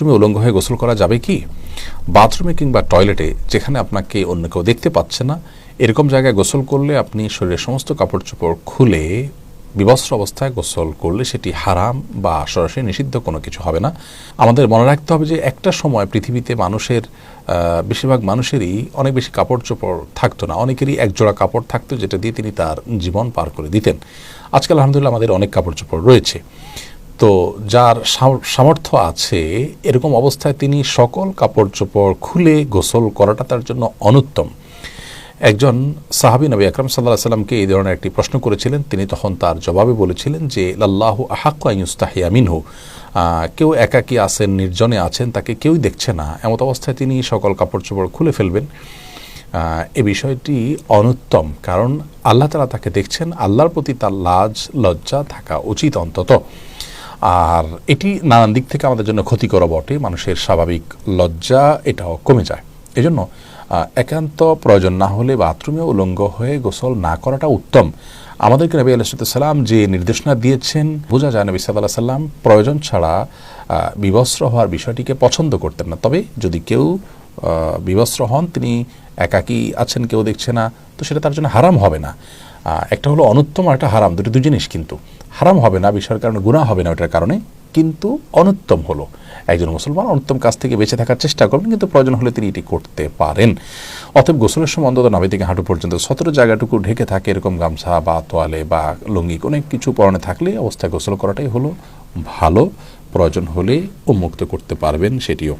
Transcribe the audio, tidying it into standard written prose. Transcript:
বাথরুমে উলঙ্গ হয়ে গোসল করা যাবে কি? বাথরুমে কিংবা টয়লেটে যেখানে আপনাকে অন্য কেউ দেখতে পাচ্ছে না, এরকম জায়গায় গোসল করলে আপনি শরীরের সমস্ত কাপড় চোপড় খুলে বিবস্ত্র অবস্থায় গোসল করলে সেটি হারাম বা সরাসরি নিষিদ্ধ কোনো কিছু হবে না। আমাদের মনে রাখতে হবে যে একটা সময় পৃথিবীতে বেশিরভাগ মানুষেরই অনেক বেশি কাপড় চোপড় থাকতো না, অনেকেরই একজোড়া কাপড় থাকতো যেটা দিয়ে তিনি তার জীবন পার করে দিতেন। আজকাল আলহামদুলিল্লাহ আমাদের অনেক কাপড় চোপড় রয়েছে। তো যার সামর্থ্য আছে এরকম অবস্থায় তিনি সকল কাপড় চোপড় খুলে গোসল করাটা তার জন্য অনুত্তম। একজন সাহাবী নবী আকরাম সাল্লাল্লাহু আলাইহি সাল্লামকে এই ধরনের একটি প্রশ্ন করেছিলেন। তিনি তখন তার জবাবে বলেছিলেন যে লাল্লাহু আহাক্কু আন ইউস্তাহিয়া মিনহু, কেউ একাকী আছেন, নির্জনে আছেন, তাকে কেউই দেখছে না, এমত অবস্থায় তিনি সকল কাপড় চোপড় খুলে ফেলবেন। এ বিষয়টি অনুত্তম, কারণ আল্লাহ তাআলা তাকে দেখছেন, আল্লাহর প্রতি তার লাজ লজ্জা থাকা উচিত অন্তত। আর এটি নানান দিক থেকে আমাদের জন্য ক্ষতিকর বটে, মানুষের স্বাভাবিক লজ্জা এটাও কমে যায়। এজন্য একান্ত প্রয়োজন না হলে বাথরুমে উলঙ্গ হয়ে গোসল না করাটা উত্তম। আমাদেরকে নবী আলাইহিস সালাম যে নির্দেশনা দিয়েছেন, বোঝা যায় নবী সাল্লাল্লাহু আলাইহি সাল্লাম প্রয়োজন ছাড়া বিবস্ত্র হওয়ার বিষয়টিকে পছন্দ করতেন না। তবে যদি কেউ বিবস্ত্র হন, তিনি একাকী আছেন, কেউ দেখছে না, তো সেটা তার জন্য হারাম হবে না। একটা হলো অনুত্তম আর একটা হারাম, দুটো জিনিস। কিন্তু হারাম হবে না বিষয়ের কারণে, গুনাহ হবে না ওটার কারণে, কিন্তু অনুত্তম হলো একজন মুসলমান অনুত্তম কাজ থেকে বেঁচে থাকার চেষ্টা করবেন, কিন্তু প্রয়োজন হলে তিনি এটি করতে পারেন। অতএব গোসলের সময় অন্তত নাভি থেকে হাঁটু পর্যন্ত সতেরো জায়গাটুকু ঢেকে থাকে এরকম গামছা বা তোয়ালে বা লুঙ্গি কোনো কিছু পরনে থাকলে অবস্থায় গোসল করাটাই হলো ভালো। প্রয়োজন হলে উন্মুক্ত করতে পারবেন সেটিও।